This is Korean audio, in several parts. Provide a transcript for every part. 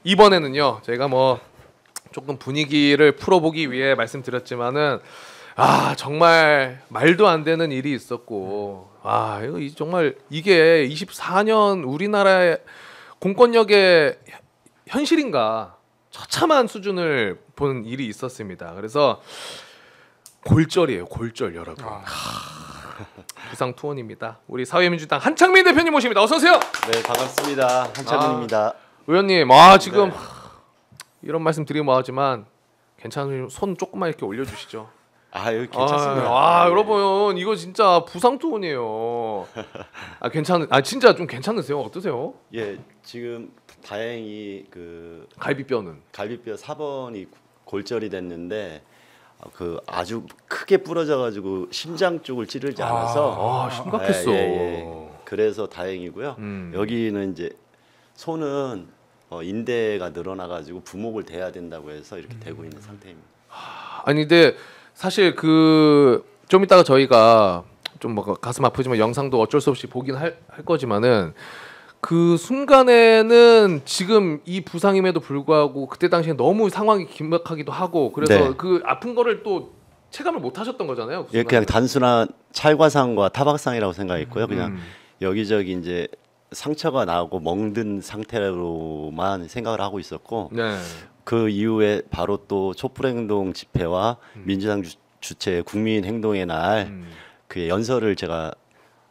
이번에는요 저희가 뭐 조금 분위기를 풀어보기 위해 말씀드렸지만은 정말 말도 안 되는 일이 있었고 이거 정말 이게 24년 우리나라의 공권력의 현실인가 처참한 수준을 본 일이 있었습니다. 그래서 골절이에요, 골절 여러분. 부상 투혼입니다. 우리 사회민주당 한창민 대표님 모십니다. 어서 오세요. 네, 반갑습니다. 한창민입니다. 의원님, 지금 이런 말씀 드리면 뭐하지만 괜찮으면 손 조금만 이렇게 올려주시죠. 여기 괜찮습니다. 여러분 이거 진짜 부상 투혼이에요. 진짜 좀 괜찮으세요? 어떠세요? 예, 지금 다행히 그 갈비뼈 4번이 골절이 됐는데 아주 크게 부러져가지고 심장 쪽을 찌르지 않아서 심각했어. 그래서 다행이고요. 여기는 이제 손은 인대가 늘어나가지고 부목을 대야 된다고 해서 이렇게 되고 있는 상태입니다. 근데 사실 좀 이따가 저희가 좀 뭐 가슴 아프지만 영상도 어쩔 수 없이 보긴 할 거지만은 그 순간에는 지금 이 부상임에도 불구하고 그때 당시에 너무 상황이 긴박하기도 하고 그래서 그 아픈 거를 또 체감을 못 하셨던 거잖아요. 예, 그냥 단순한 찰과상과 타박상이라고 생각했고요. 그냥 여기저기 이제 상처가 나고 멍든 상태로만 생각을 하고 있었고 그 이후에 바로 또 촛불행동 집회와 민주당 주최 국민행동의 날 그 연설을 제가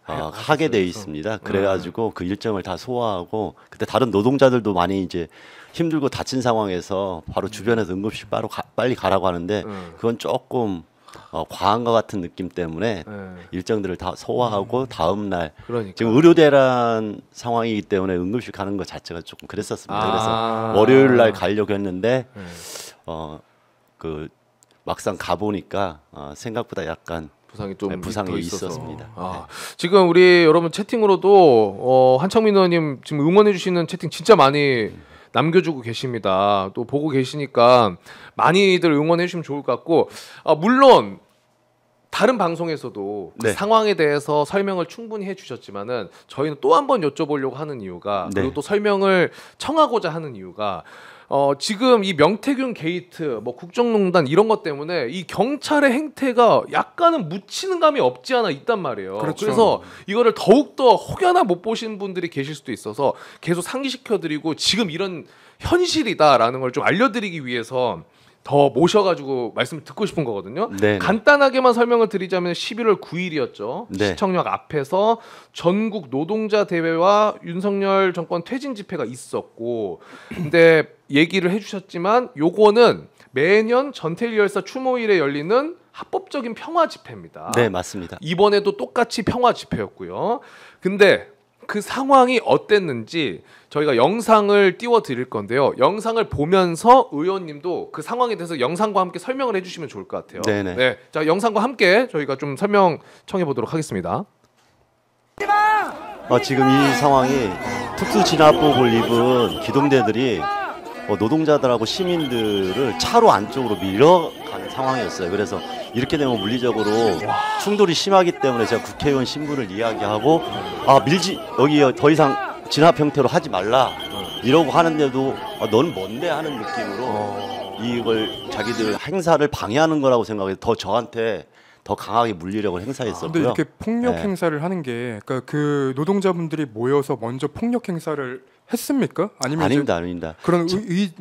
하게 돼 있습니다. 그래가지고 그 일정을 다 소화하고 그때 다른 노동자들도 많이 이제 힘들고 다친 상황에서 바로 주변에서 응급실 빨리 가라고 하는데 그건 조금 과한 것 같은 느낌 때문에 일정들을 다 소화하고 다음 날 지금 의료대란 상황이기 때문에 응급실 가는 것 자체가 조금 그랬었습니다. 그래서 월요일 날 가려고 했는데 막상 가보니까 생각보다 약간 부상이 있었습니다. 지금 우리 여러분 채팅으로도 한창민 의원님 지금 응원해 주시는 채팅 진짜 많이 남겨주고 계십니다. 또 보고 계시니까 많이들 응원해 주시면 좋을 것 같고 물론 다른 방송에서도 그 상황에 대해서 설명을 충분히 해주셨지만은 저희는 또 한 번 여쭤보려고 하는 이유가 그리고 또 설명을 청하고자 하는 이유가 지금 이 명태균 게이트, 뭐 국정농단 이런 것 때문에 이 경찰의 행태가 약간은 묻히는 감이 없지 않아 있단 말이에요. 그래서 이거를 더욱더 혹여나 못 보신 분들이 계실 수도 있어서 계속 상기시켜드리고 지금 이런 현실이다라는 걸 좀 알려드리기 위해서 더 모셔가지고 말씀을 듣고 싶은 거거든요. 간단하게만 설명을 드리자면 11월 9일이었죠. 시청역 앞에서 전국 노동자 대회와 윤석열 정권 퇴진 집회가 있었고 근데 얘기를 해주셨지만 요거는 매년 전태일 열사 추모일에 열리는 합법적인 평화 집회입니다. 네, 맞습니다. 이번에도 똑같이 평화 집회였고요. 근데 그 상황이 어땠는지 저희가 영상을 띄워드릴 건데요. 영상을 보면서 의원님도 그 상황에 대해서 영상과 함께 설명을 해주시면 좋을 것 같아요. 자, 영상과 함께 저희가 좀 설명 청해보도록 하겠습니다. 지금 이 상황이 특수진압복을 입은 기동대들이 노동자들하고 시민들을 차로 안쪽으로 밀어가는 상황이었어요. 그래서 이렇게 되면 물리적으로 충돌이 심하기 때문에 제가 국회의원 신분을 이야기하고 여기 더 이상 진압 형태로 하지 말라 이러고 하는데도 너는 뭔데 하는 느낌으로 이걸 자기들 행사를 방해하는 거라고 생각해서 더 저한테 더 강하게 물리력을 행사했었고요. 근데 이렇게 폭력 행사를 하는 게 그러니까 그 노동자분들이 모여서 먼저 폭력 행사를 했습니까? 아닙니다. 그런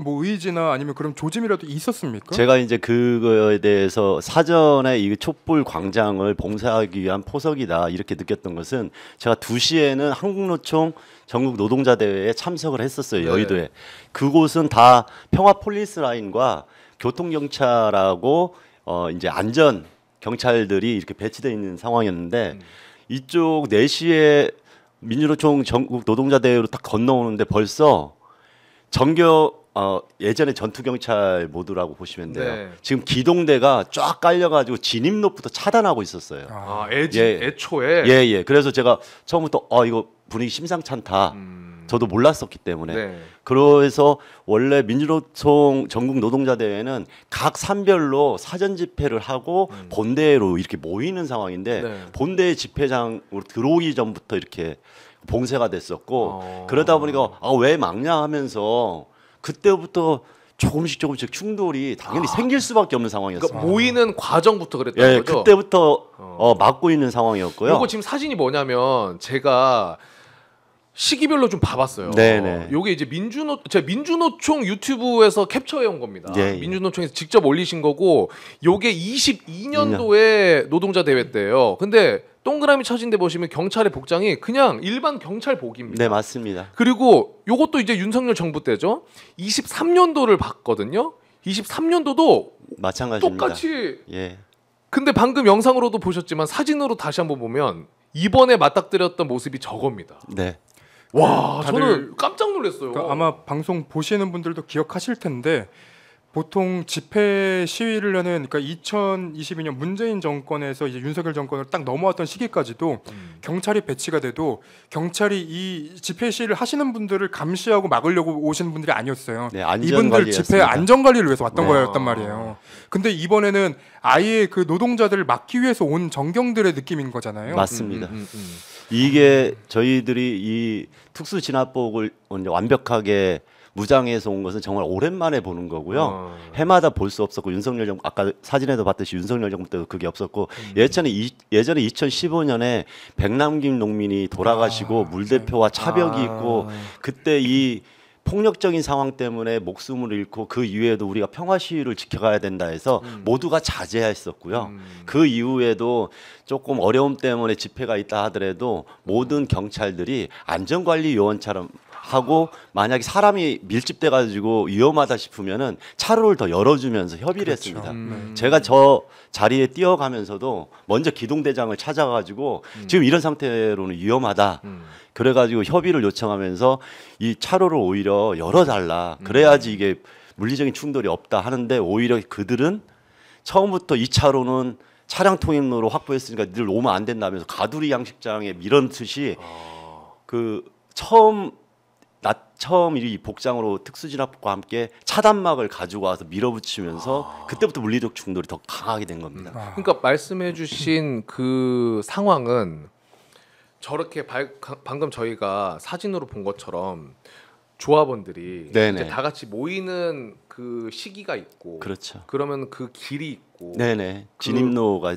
의지나 아니면 그런 조짐이라도 있었습니까? 제가 이제 그거에 대해서 사전에 이 촛불 광장을 봉쇄하기 위한 포석이다 이렇게 느꼈던 것은 제가 2시에는 한국노총 전국 노동자 대회에 참석을 했었어요. 여의도에. 그곳은 다 평화 폴리스 라인과 교통경찰하고 이제 안전 경찰들이 이렇게 배치되어 있는 상황이었는데 이쪽 4시에 민주노총 전국 노동자 대회로 딱 건너오는데 벌써 예전에 전투경찰 모드라고 보시면 돼요. 지금 기동대가 쫙 깔려가지고 진입로부터 차단하고 있었어요. 애초에? 그래서 제가 처음부터 이거 분위기 심상치 않다. 저도 몰랐었기 때문에 그래서 원래 민주노총 전국 노동자 대회는 각 산별로 사전 집회를 하고 본대로 이렇게 모이는 상황인데 본대 집회장으로 들어오기 전부터 이렇게 봉쇄가 됐었고 그러다 보니까 왜 막냐 하면서 그때부터 조금씩 충돌이 당연히 생길 수밖에 없는 상황이었어요. 그러니까 모이는 과정부터 그랬다는 거죠? 그때부터 막고 있는 상황이었고요. 이거 지금 사진이 뭐냐면 제가 시기별로 좀 봐봤어요. 네네. 요게 이제 제가 민주노총 유튜브에서 캡처해온 겁니다. 예. 민주노총에서 직접 올리신 거고 요게 22년도에 노동자 대회 때예요. 근데 동그라미 쳐진 데 보시면 경찰의 복장이 그냥 일반 경찰복입니다. 네, 맞습니다. 그리고 요것도 이제 윤석열 정부 때죠. 23년도를 봤거든요. 23년도도 마찬가지입니다. 똑같이. 예. 근데 방금 영상으로도 보셨지만 사진으로 다시 한번 보면 이번에 맞닥뜨렸던 모습이 저겁니다. 네. 와, 저는 깜짝 놀랐어요. 그러니까 아마 방송 보시는 분들도 기억하실 텐데 보통 집회 시위를 하는 그러니까 2022년 문재인 정권에서 이제 윤석열 정권을 딱 넘어왔던 시기까지도 경찰이 배치가 돼도 경찰이 이 집회 시위를 하시는 분들을 감시하고 막으려고 오시는 분들이 아니었어요. 네, 이분들 집회 안전 관리를 위해서 왔던 네. 거였단 말이에요. 근데 이번에는 아예 그 노동자들을 막기 위해서 온 정경들의 느낌인 거잖아요. 맞습니다. 이게 저희들이 이 특수 진압복을 완벽하게 무장해서 온 것은 정말 오랜만에 보는 거고요. 해마다 볼 수 없었고 윤석열 정부 아까 사진에도 봤듯이 윤석열 정부 때도 그게 없었고 예전에 2015년에 백남김 농민이 돌아가시고 물대표와 차벽이 있고 그때 이 폭력적인 상황 때문에 목숨을 잃고 그 이후에도 우리가 평화 시위를 지켜가야 된다 해서 모두가 자제했었고요. 그 이후에도 조금 어려움 때문에 집회가 있다 하더라도 모든 경찰들이 안전관리 요원처럼 하고 만약에 사람이 밀집돼 가지고 위험하다 싶으면은 차로를 더 열어주면서 협의를 했습니다. 제가 저 자리에 뛰어가면서도 먼저 기동대장을 찾아가지고 지금 이런 상태로는 위험하다. 그래가지고 협의를 요청하면서 이 차로를 오히려 열어달라. 그래야지 이게 물리적인 충돌이 없다 하는데 오히려 그들은 처음부터 이 차로는 차량 통행로로 확보했으니까 니들 오면 안 된다면서 가두리 양식장에 밀어넣듯이 그 처음 이 복장으로 특수진압과 함께 차단막을 가지고 와서 밀어붙이면서 그때부터 물리적 충돌이 더 강하게 된 겁니다. 그러니까 말씀해주신 그 상황은 저렇게 방금 저희가 사진으로 본 것처럼 조합원들이 네네. 이제 다 같이 모이는 그 시기가 있고, 그렇죠. 그러면 그 길이 있고, 네네. 그 진입로가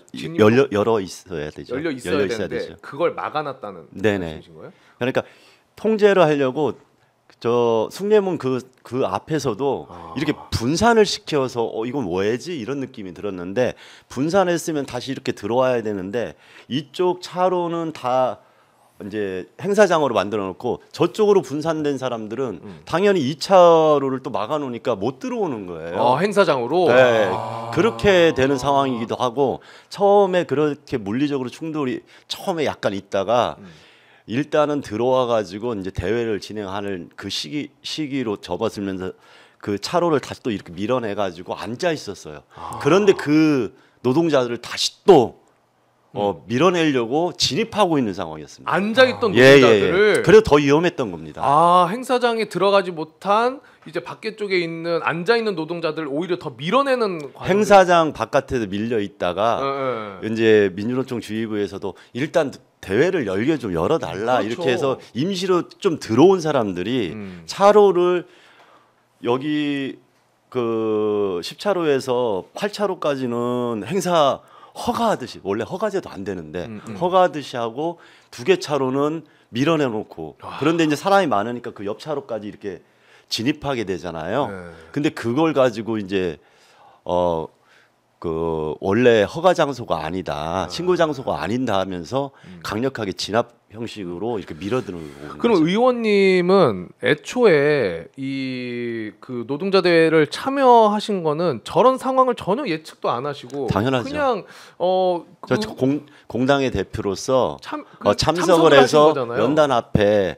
열려 있어야 되죠. 열려 있어야 되는데 그걸 막아놨다는 말씀이신 거예요? 그러니까 통제를 하려고 저 숭례문 그 앞에서도 이렇게 분산을 시켜서 이건 뭐지 이런 느낌이 들었는데 분산했으면 다시 이렇게 들어와야 되는데 이쪽 차로는 다 이제 행사장으로 만들어 놓고 저쪽으로 분산된 사람들은 당연히 2차로를 또 막아 놓으니까 못 들어오는 거예요. 행사장으로? 네. 그렇게 되는 상황이기도 하고 처음에 그렇게 물리적으로 충돌이 처음에 약간 있다가 일단은 들어와 가지고 이제 대회를 진행하는 그 시기로 접어들면서 그 차로를 다시 또 이렇게 밀어내 가지고 앉아 있었어요. 그런데 그 노동자들을 다시 또 밀어내려고 진입하고 있는 상황이었습니다. 앉아있던 노동자들을. 예. 그래서 더 위험했던 겁니다. 행사장에 들어가지 못한 이제 밖에 쪽에 있는 앉아있는 노동자들 오히려 더 밀어내는 과정이... 행사장 바깥에도 밀려 있다가 이제 민주노총 주의부에서도 일단 대회를 열게 좀 열어달라. 그렇죠. 이렇게 해서 임시로 좀 들어온 사람들이 차로를 여기 그 10차로에서 8차로까지는 행사 허가하듯이 원래 허가제도 안 되는데 허가하듯이 하고 2개 차로는 밀어내놓고 그런데 이제 사람이 많으니까 그 옆 차로까지 이렇게 진입하게 되잖아요. 근데 그걸 가지고 이제 그 원래 허가 장소가 아니다, 신고 장소가 아닌다 하면서 강력하게 진압 형식으로 이렇게 밀어드는. 그럼 거죠. 의원님은 애초에 이 그 노동자 대회를 참여하신 거는 저런 상황을 전혀 예측도 안 하시고 당연하죠. 그냥 저 공당의 대표로서 참석을 참석을 해서 연단 앞에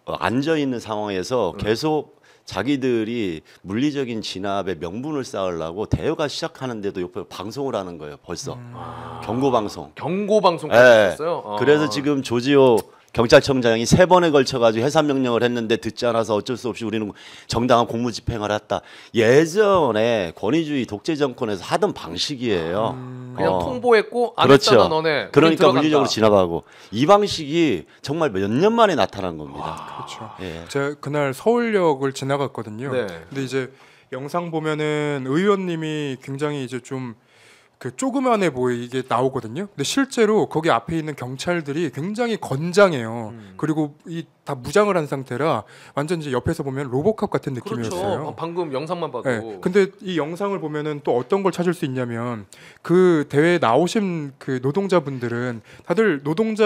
앉아 있는 상황에서 계속. 자기들이 물리적인 진압의 명분을 쌓으려고 대회가 시작하는데도 옆에 방송을 하는 거예요. 벌써 경고 방송. 경고 방송까지 했어요. 그래서 지금 조지호 경찰청장이 3번에 걸쳐가지고 해산 명령을 했는데 듣지 않아서 어쩔 수 없이 우리는 정당한 공무집행을 했다. 예전에 권위주의 독재 정권에서 하던 방식이에요. 그냥 통보했고 안 그렇죠. 했잖아 너네. 그러니까 물리적으로 진압하고 이 방식이 정말 몇 년 만에 나타난 겁니다. 그렇죠. 예. 제가 그날 서울역을 지나갔거든요. 네. 근데 이제 영상 보면은 의원님이 굉장히 이제 좀 그 조그만해 보이게 나오거든요. 근데 실제로 거기 앞에 있는 경찰들이 굉장히 건장해요. 그리고 이 다 무장을 한 상태라 완전 이제 옆에서 보면 로보캅 같은 느낌이었어요. 그렇죠. 방금 영상만 봐도. 네. 근데 이 영상을 보면은 또 어떤 걸 찾을 수 있냐면 그 대회에 나오신 그 노동자분들은 다들 노동자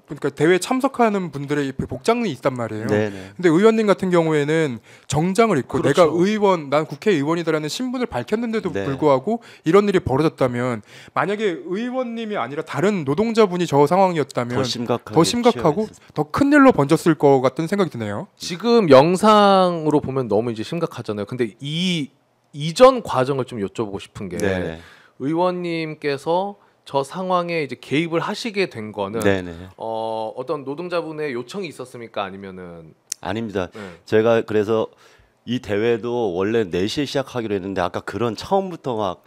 그러니까 대회 참석하는 분들의 복장이 있단 말이에요. 네네. 근데 의원님 같은 경우에는 정장을 입고 그렇죠. 내가 의원, 난 국회의원이다라는 신분을 밝혔는데도 네. 불구하고 이런 일이 벌어졌다면 만약에 의원님이 아니라 다른 노동자분이 저 상황이었다면 더 심각하고 더 큰 일로 번졌을 것 같은 생각이 드네요. 지금 영상으로 보면 너무 이제 심각하잖아요. 근데 이 이전 과정을 좀 여쭤보고 싶은 게 네네. 의원님께서 저 상황에 이제 개입을 하시게 된 거는 네네. 어떤 노동자분의 요청이 있었습니까? 아니면은 아닙니다. 네. 제가 그래서 이 대회도 원래 4시에 시작하기로 했는데 아까 그런 처음부터 막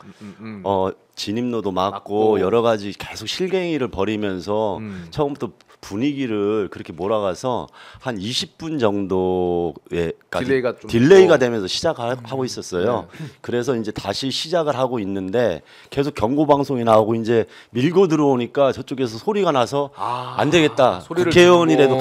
진입로도 막고 여러 가지 계속 실갱이를 벌이면서 처음부터 분위기를 그렇게 몰아가서 한 20분 정도에까지 딜레이가 되면서 시작하고 있었어요. 네. 그래서 이제 다시 시작을 하고 있는데 계속 경고 방송이 나오고 이제 밀고 들어오니까 저쪽에서 소리가 나서 안 되겠다. 국회의원이라도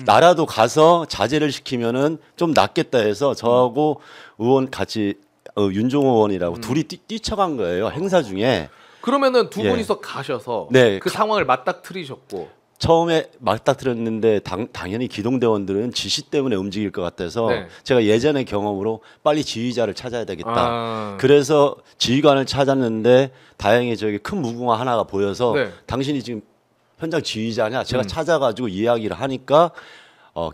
나라도 가서 자제를 시키면은 좀 낫겠다 해서 저하고 의원 같이 윤종호 의원이라고 둘이 뛰쳐간 거예요. 행사 중에. 그러면은 두 예. 분이서 가셔서 네. 그 상황을 맞닥뜨리셨고 처음에 맞닥뜨렸는데 당연히 기동대원들은 지시 때문에 움직일 것 같아서 네. 제가 예전의 경험으로 빨리 지휘자를 찾아야 되겠다. 그래서 지휘관을 찾았는데 다행히 저기 큰 무궁화 하나가 보여서 네. 당신이 지금 현장 지휘자냐? 제가 찾아가지고 이야기를 하니까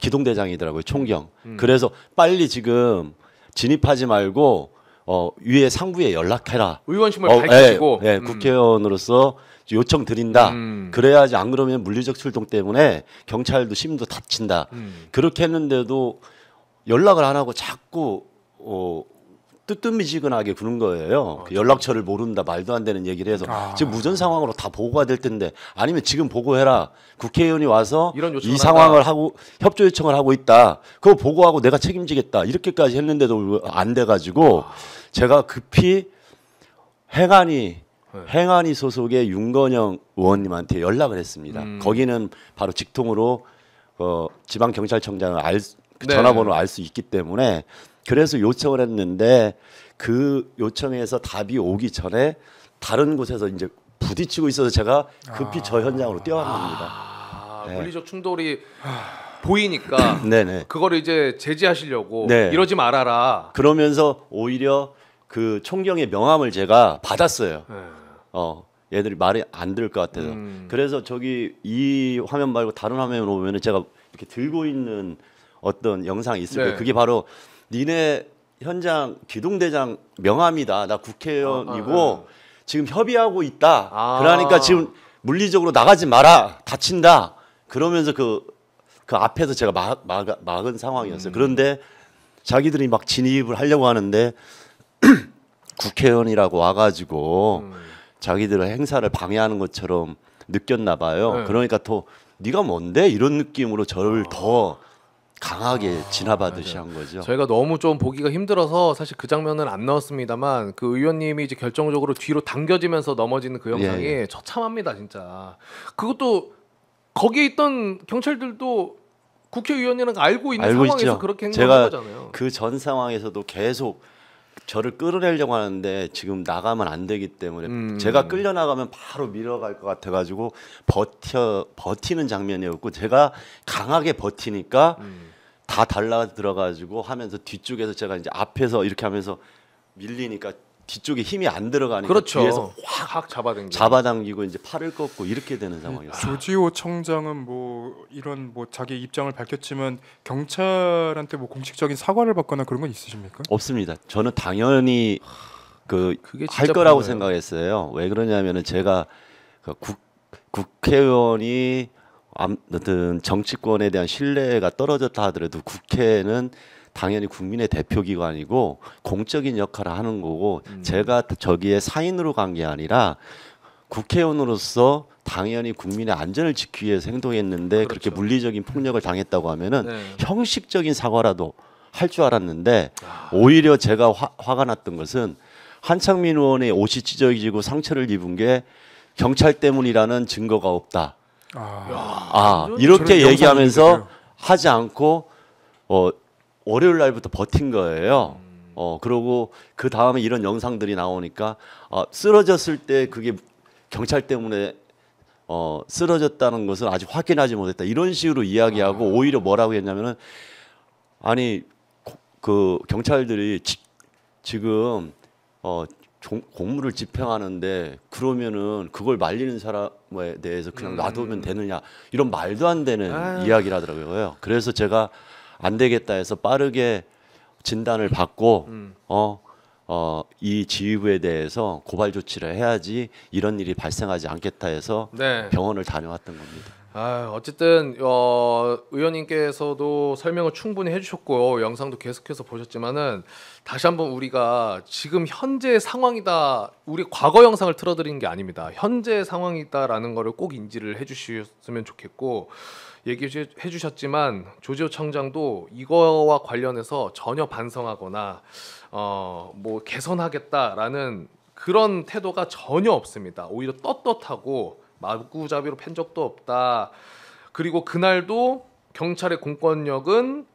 기동대장이더라고요. 총경. 그래서 빨리 지금 진입하지 말고 위에 상부에 연락해라. 의원심을 밝히시고 국회의원으로서 요청 드린다. 그래야지 안 그러면 물리적 출동 때문에 경찰도 시민도 다친다. 그렇게 했는데도 연락을 안 하고 자꾸 뜨뜻미지근하게 구는 거예요. 그 연락처를 모른다, 말도 안 되는 얘기를 해서 지금 무전 상황으로 다 보고가 될 텐데 아니면 지금 보고해라. 국회의원이 와서 이 상황을 하고 협조 요청을 하고 있다. 그거 보고하고 내가 책임지겠다. 이렇게까지 했는데도 안 돼가지고 제가 급히 행안위 소속의 윤건영 의원님한테 연락을 했습니다. 거기는 바로 직통으로 지방경찰청장을 전화번호를 알 수 있기 때문에 그래서 요청을 했는데 그 요청에서 답이 오기 전에 다른 곳에서 이제 부딪히고 있어서 제가 급히 저 현장으로 뛰어왔습니다. 네. 물리적 충돌이 보이니까 네네. 그거를 이제 제지하시려고 네. 이러지 말아라. 그러면서 오히려 그 총경의 명함을 제가 받았어요. 네. 얘들이 말이 안 들을 것 같아서. 그래서 저기 이 화면 말고 다른 화면으로 보면은 제가 이렇게 들고 있는 어떤 영상이 있을 거예요. 그게 바로 니네 현장 기동대장 명함이다. 나 국회의원이고 지금 협의하고 있다. 그러니까 지금 물리적으로 나가지 마라. 다친다. 그러면서 그 앞에서 제가 막은 상황이었어요. 그런데 자기들이 막 진입을 하려고 하는데 국회의원이라고 와가지고 자기들의 행사를 방해하는 것처럼 느꼈나 봐요. 그러니까 또 네가 뭔데 이런 느낌으로 저를 더 강하게 진압하듯이 한 거죠. 저희가 너무 좀 보기가 힘들어서 사실 그 장면은 안 넣었습니다만 그 의원님이 이제 결정적으로 뒤로 당겨지면서 넘어지는 그 영상이 처참합니다 진짜. 그것도 거기에 있던 경찰들도 국회의원이라는 거 알고 있는 상황에서 있죠. 그렇게 행동한 거잖아요. 그 전 상황에서도 계속 저를 끌어내려고 하는데 지금 나가면 안 되기 때문에 제가 끌려 나가면 바로 밀어갈 것 같아가지고 버티는 장면이었고 제가 강하게 버티니까 다 달라 들어가지고 하면서 뒤쪽에서 제가 이제 앞에서 이렇게 하면서 밀리니까 뒤쪽에 힘이 안 들어가니까 그렇죠. 뒤에서 확 잡아당기고 이제 팔을 꺾고 이렇게 되는 상황이었어요. 조지호 청장은 뭐 이런 뭐 자기 입장을 밝혔지만 경찰한테 뭐 공식적인 사과를 받거나 그런 건 있으십니까? 없습니다. 저는 당연히 할 거라고 생각했어요. 왜 그러냐면은 제가 국회의원이 아무튼 정치권에 대한 신뢰가 떨어졌다 하더라도 국회는 당연히 국민의 대표기관이고 공적인 역할을 하는 거고 제가 저기에 사인으로 간 게 아니라 국회의원으로서 당연히 국민의 안전을 지키기 위해서 행동했는데 그렇죠. 그렇게 물리적인 폭력을 당했다고 하면은 형식적인 사과라도 할 줄 알았는데 오히려 제가 화가 났던 것은 한창민 의원의 옷이 찢어지고 상처를 입은 게 경찰 때문이라는 증거가 없다. 이렇게 얘기하면서 하지 않고 월요일 날부터 버틴 거예요. 그러고 그 다음에 이런 영상들이 나오니까 쓰러졌을 때 그게 경찰 때문에 쓰러졌다는 것을 아직 확인하지 못했다. 이런 식으로 이야기하고 오히려 뭐라고 했냐면은 아니 그 경찰들이 지금 공무를 집행하는데 그러면은 그걸 말리는 사람에 대해서 그냥 놔두면 되느냐 이런 말도 안 되는 이야기를 하더라고요. 그래서 제가 안 되겠다 해서 빠르게 진단을 받고 이 지휘부에 대해서 고발 조치를 해야지 이런 일이 발생하지 않겠다 해서 병원을 다녀왔던 겁니다. 어쨌든 의원님께서도 설명을 충분히 해주셨고 영상도 계속해서 보셨지만은 다시 한번 우리가 지금 현재 상황이다, 우리 과거 영상을 틀어드리는 게 아닙니다. 현재 상황이다라는 거를 꼭 인지를 해주셨으면 좋겠고 얘기해 주셨지만 조지호 청장도 이거와 관련해서 전혀 반성하거나 뭐 개선하겠다라는 그런 태도가 전혀 없습니다. 오히려 떳떳하고 마구잡이로 팬 적도 없다. 그리고 그날도 경찰의 공권력은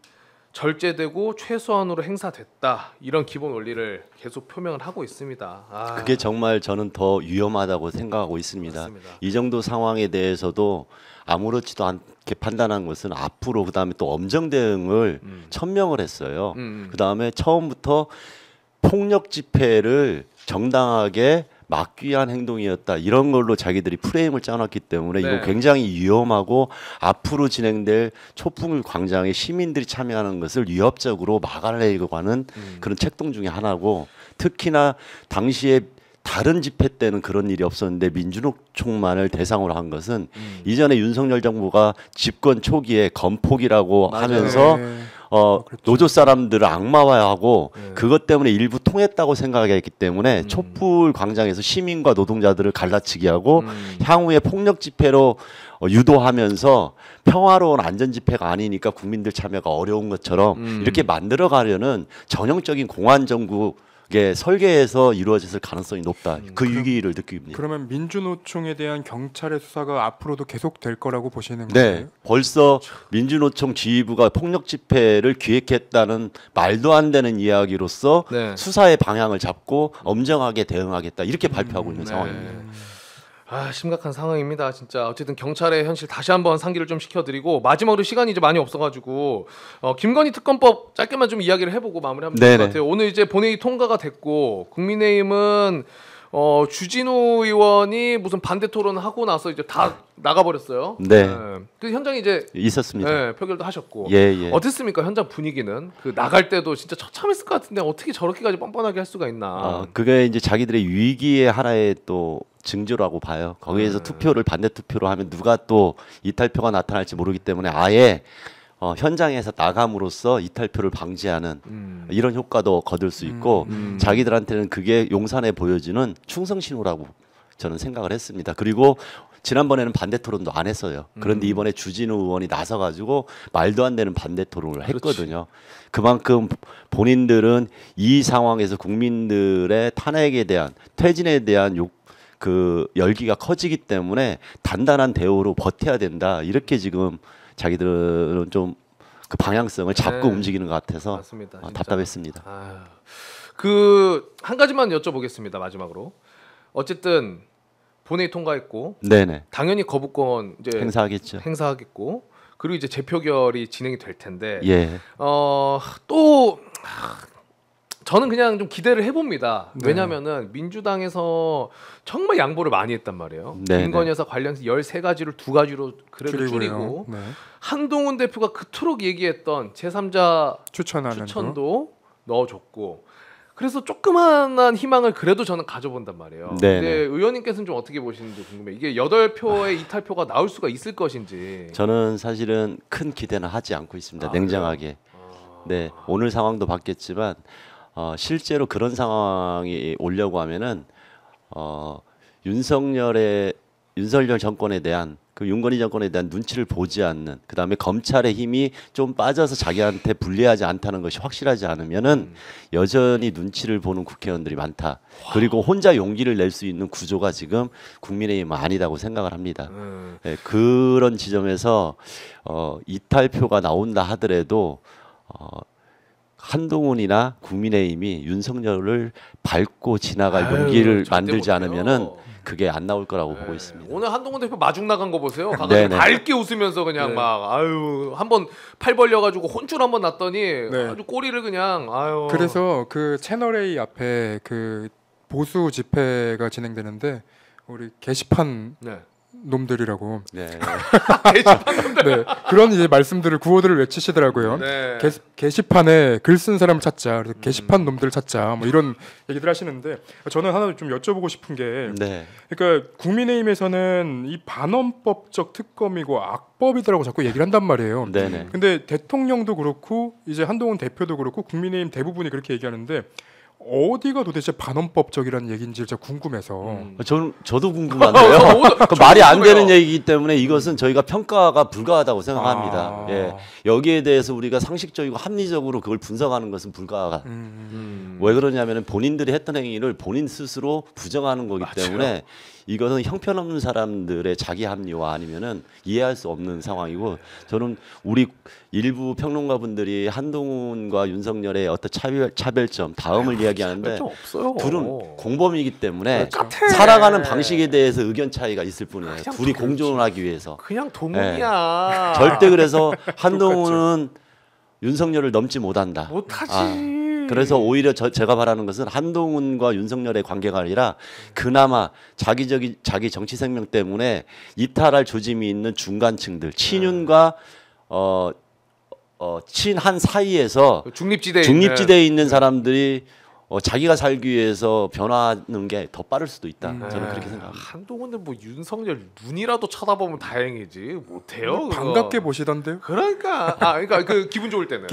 절제되고 최소한으로 행사됐다. 이런 기본 원리를 계속 표명을 하고 있습니다. 그게 정말 저는 더 위험하다고 생각하고 있습니다. 맞습니다. 이 정도 상황에 대해서도 아무렇지도 않게 판단한 것은 앞으로 그다음에 또 엄정 대응을 천명을 했어요. 그다음에 처음부터 폭력 집회를 정당하게 막기 위한 행동이었다. 이런 걸로 자기들이 프레임을 짜놨기 때문에 이거 굉장히 위험하고 앞으로 진행될 촛불 광장에 시민들이 참여하는 것을 위협적으로 막아내려고 하는 그런 책동 중에 하나고 특히나 당시에 다른 집회 때는 그런 일이 없었는데 민주노총만을 대상으로 한 것은 이전에 윤석열 정부가 집권 초기에 건폭이라고 하면서 노조 사람들을 악마화하고 그것 때문에 일부 통했다고 생각했기 때문에 촛불 광장에서 시민과 노동자들을 갈라치기 하고 향후에 폭력 집회로 유도하면서 평화로운 안전 집회가 아니니까 국민들 참여가 어려운 것처럼 이렇게 만들어가려는 전형적인 공안 정국의 설계에서 이루어졌을 가능성이 높다. 그 위기를 느낍니다. 그러면 민주노총에 대한 경찰의 수사가 앞으로도 계속될 거라고 보시는 거예요? 네, 벌써 민주노총 지휘부가 폭력 집회를 기획했다는 말도 안 되는 이야기로서 수사의 방향을 잡고 엄정하게 대응하겠다 이렇게 발표하고 있는 상황입니다. 심각한 상황입니다. 진짜 어쨌든 경찰의 현실 다시 한번 상기를 좀 시켜드리고 마지막으로 시간이 이제 많이 없어가지고 김건희 특검법 짧게만 좀 이야기를 해보고 마무리하면 될 것 같아요. 오늘 이제 본회의 통과가 됐고 국민의힘은 주진우 의원이 무슨 반대 토론을 하고 나서 이제 다 나가버렸어요. 그 현장에 이제 있었습니다. 표결도 하셨고 어땠습니까? 현장 분위기는 그 나갈 때도 진짜 처참했을 것 같은데 어떻게 저렇게까지 뻔뻔하게 할 수가 있나? 그게 이제 자기들의 위기의 하나의 또 징조라고 봐요. 거기에서 투표를 반대 투표로 하면 누가 또 이탈표가 나타날지 모르기 때문에 아예 현장에서 나감으로써 이탈표를 방지하는 이런 효과도 거둘 수 있고 자기들한테는 그게 용산에 보여지는 충성 신호라고 저는 생각을 했습니다. 그리고 지난번에는 반대 토론도 안 했어요. 그런데 이번에 주진우 의원이 나서가지고 말도 안 되는 반대 토론을 했거든요. 그만큼 본인들은 이 상황에서 국민들의 탄핵에 대한 퇴진에 대한 그 열기가 커지기 때문에 단단한 대우로 버텨야 된다. 이렇게 지금 자기들은 좀 그 방향성을 잡고 움직이는 것 같아서 맞습니다, 답답했습니다. 그 한 가지만 여쭤보겠습니다. 마지막으로 어쨌든 본회의 통과했고, 당연히 거부권 이제 행사하겠고, 그리고 이제 재표결이 진행이 될 텐데, 또 저는 그냥 좀 기대를 해봅니다. 왜냐하면은 민주당에서 정말 양보를 많이 했단 말이에요. 김건희 여사 관련해서 13가지를 2가지로 그래도 줄이고 한동훈 대표가 그토록 얘기했던 제3자 추천도 넣어줬고 그래서 조그마한 희망을 그래도 저는 가져본단 말이에요. 네. 근데 의원님께서는 좀 어떻게 보시는지 궁금해요. 이게 8표의 이탈표가 나올 수가 있을 것인지. 저는 사실은 큰 기대는 하지 않고 있습니다. 냉정하게. 네, 오늘 상황도 봤겠지만 실제로 그런 상황이 오려고 하면은 윤석열 정권에 대한 그 윤건희 정권에 대한 눈치를 보지 않는, 그다음에 검찰의 힘이 좀 빠져서 자기한테 불리하지 않다는 것이 확실하지 않으면은 여전히 눈치를 보는 국회의원들이 많다. 그리고 혼자 용기를 낼 수 있는 구조가 지금 국민의힘은 아니다고 생각을 합니다. 네, 그런 지점에서 이탈표가 나온다 하더라도 한동훈이나 국민의힘이 윤석열을 밟고 지나갈 용기를 만들지 않으면은 그게 안 나올 거라고 보고 있습니다. 오늘 한동훈 대표 마중 나간 거 보세요. 가가지고 밝게 웃으면서 그냥 막 아유 한번 팔 벌려가지고 혼쭐 한번 났더니 아주 꼬리를 그냥 아유. 그래서 그 채널 A 앞에 그 보수 집회가 진행되는데 우리 게시판 놈들이라고. 네. 네. 그런 이제 말씀들을 구호들을 외치시더라고요. 네. 게시판에 글 쓴 사람을 찾자. 그래서 게시판 놈들을 찾자. 뭐 이런 얘기들 하시는데 저는 하나 좀 여쭤보고 싶은 게 그러니까 국민의힘에서는 이 반헌법적 특검이고 악법이더라고 자꾸 얘기를 한단 말이에요. 네네. 근데 대통령도 그렇고 이제 한동훈 대표도 그렇고 국민의힘 대부분이 그렇게 얘기하는데 어디가 도대체 반헌법적이라는 얘기인지 진짜 궁금해서. 저도 궁금한데요. 그 말이 안 되는 얘기이기 때문에 이것은 저희가 평가가 불가하다고 생각합니다. 예. 여기에 대해서 우리가 상식적이고 합리적으로 그걸 분석하는 것은 불가하다. 왜 그러냐면 본인들이 했던 행위를 본인 스스로 부정하는 거기 때문에 이것은 형편없는 사람들의 자기 합리화 아니면은 이해할 수 없는 상황이고, 저는 우리 일부 평론가분들이 한동훈과 윤석열의 어떤 차별점, 다음을 이야기하는데 둘은 공범이기 때문에 살아가는 방식에 대해서 의견 차이가 있을 뿐이에요. 둘이 공존을 하기 위해서. 그냥 동문이야. 절대 그래서 한동훈은 윤석열을 넘지 못한다. 못하지. 그래서 오히려 제가 바라는 것은 한동훈과 윤석열의 관계가 아니라 그나마 자기 정치 생명 때문에 이탈할 조짐이 있는 중간층들, 친윤과 친한 사이에서 중립지대에 있는 사람들이 자기가 살기 위해서 변화하는 게 더 빠를 수도 있다. 저는 그렇게 생각합니다. 한동훈은 뭐 윤석열 눈이라도 쳐다보면 다행이지 못해요. 반갑게 보시던데요. 그러니까 그 기분 좋을 때는.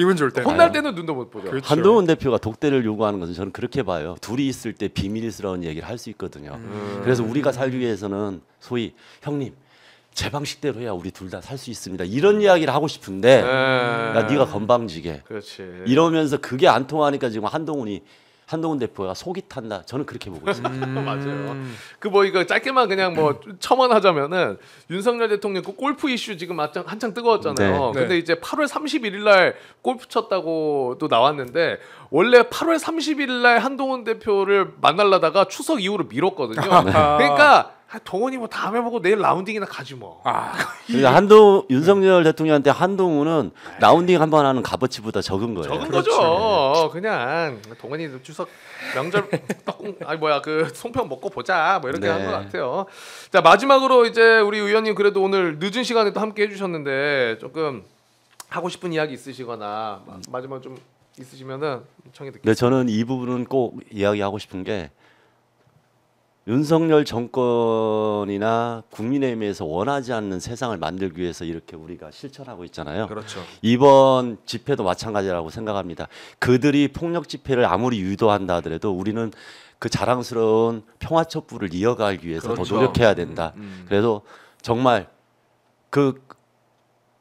혼날 때는 눈도 못 보죠. 그렇죠. 한동훈 대표가 독대를 요구하는 것은 저는 그렇게 봐요. 둘이 있을 때 비밀스러운 얘기를 할 수 있거든요. 그래서 우리가 살기 위해서는 소위 형님 제 방식대로 해야 우리 둘 다 살 수 있습니다. 이런 이야기를 하고 싶은데 야 네가 건방지게. 그렇지. 이러면서 그게 안 통하니까 지금 한동훈 대표가 속이 탄다. 저는 그렇게 보고 있습니다. 맞아요. 그 뭐 이거 짧게만 그냥 뭐 첨언하자면은 윤석열 대통령 그 골프 이슈 지금 한창 뜨거웠잖아요. 근데 이제 8월 31일 날 골프 쳤다고 또 나왔는데 원래 8월 31일 날 한동훈 대표를 만나려다가 추석 이후로 미뤘거든요. 그러니까 동훈이 뭐 다음에 보고 내일 라운딩이나 가지 뭐. 윤석열 대통령한테 한동훈은 라운딩 한 번 하는 값어치보다 적은 거예요. 적은 거죠. 그냥 동훈이 추석 명절 그 송편 먹고 보자 뭐 이렇게 한 것 같아요. 자 마지막으로 이제 우리 의원님 그래도 오늘 늦은 시간에 또 함께 해주셨는데 조금 하고 싶은 이야기 있으시거나 마지막 좀 있으시면은 청해 듣겠습니다. 네, 저는 이 부분은 꼭 이야기하고 싶은 게. 윤석열 정권이나 국민의힘에서 원하지 않는 세상을 만들기 위해서 이렇게 우리가 실천하고 있잖아요. 그렇죠. 이번 집회도 마찬가지라고 생각합니다. 그들이 폭력 집회를 아무리 유도한다 하더라도 우리는 그 자랑스러운 평화촛불을 이어가기 위해서 더 노력해야 된다. 그래서 정말 그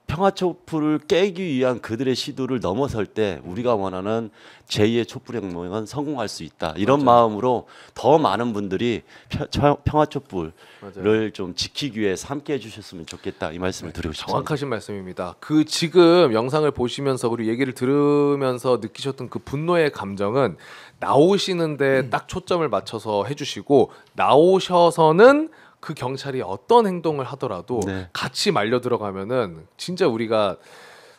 평화촛불을 깨기 위한 그들의 시도를 넘어설 때 우리가 원하는 제2의 촛불혁명은 성공할 수 있다. 이런 마음으로 더 많은 분들이 평화촛불을 좀 지키기 위해서 함께 해주셨으면 좋겠다. 이 말씀을 드리고 싶습니다. 정확하신 말씀입니다. 그 지금 영상을 보시면서 그리고 얘기를 들으면서 느끼셨던 그 분노의 감정은 나오시는데 딱 초점을 맞춰서 해주시고 나오셔서는 그 경찰이 어떤 행동을 하더라도 같이 말려 들어가면은 진짜 우리가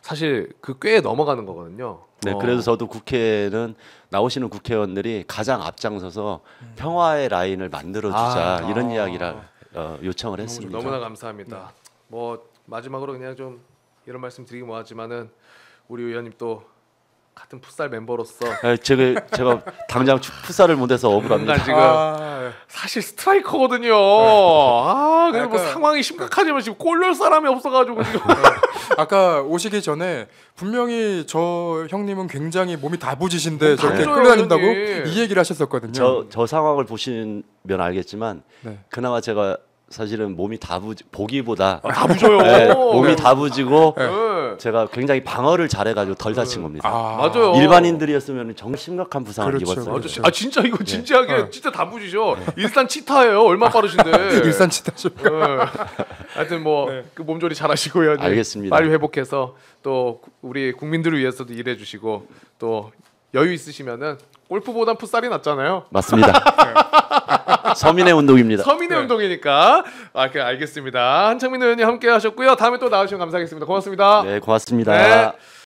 사실 그 꽤 넘어가는 거거든요. 네, 그래서 저도 국회는 나오시는 국회의원들이 가장 앞장서서 평화의 라인을 만들어주자 이런 이야기를 요청을 했습니다. 너무나 감사합니다. 뭐 마지막으로 그냥 좀 이런 말씀 드리기 뭐하지만은 우리 의원님 또 같은 풋살 멤버로서 제가 당장 풋살을 못해서 억울합니다. 지금 사실 스트라이커거든요. 근데 뭐 상황이 심각하지만 지금 골 넣을 사람이 없어가지고 지금. 아까 오시기 전에 분명히 저 형님은 굉장히 몸이 다부지신데 저렇게 끌려다닌다고 이 얘기를 하셨었거든요. 저 상황을 보시면 알겠지만 그나마 제가 사실은 몸이 보기보다 다부져요. 네, 몸이 다부지고 제가 굉장히 방어를 잘해가지고 덜 다친 겁니다. 맞아요. 일반인들이었으면 정말 심각한 부상을 그렇죠, 입었어요. 그렇죠. 진짜 이거 진지하게 진짜 다부지죠. 일산 치타예요. 얼마 빠르신데. 일산 치타십니까? 하여튼 그 몸조리 잘하시고요. 알겠습니다. 빨리 회복해서 또 우리 국민들을 위해서도 일해주시고 또 여유 있으시면은 골프보단 풋살이 낫잖아요. 맞습니다. 서민의 운동입니다. 서민의 운동이니까. 알겠습니다. 한창민 의원님 함께 하셨고요. 다음에 또 나와주시면 감사하겠습니다. 고맙습니다. 네, 고맙습니다. 네.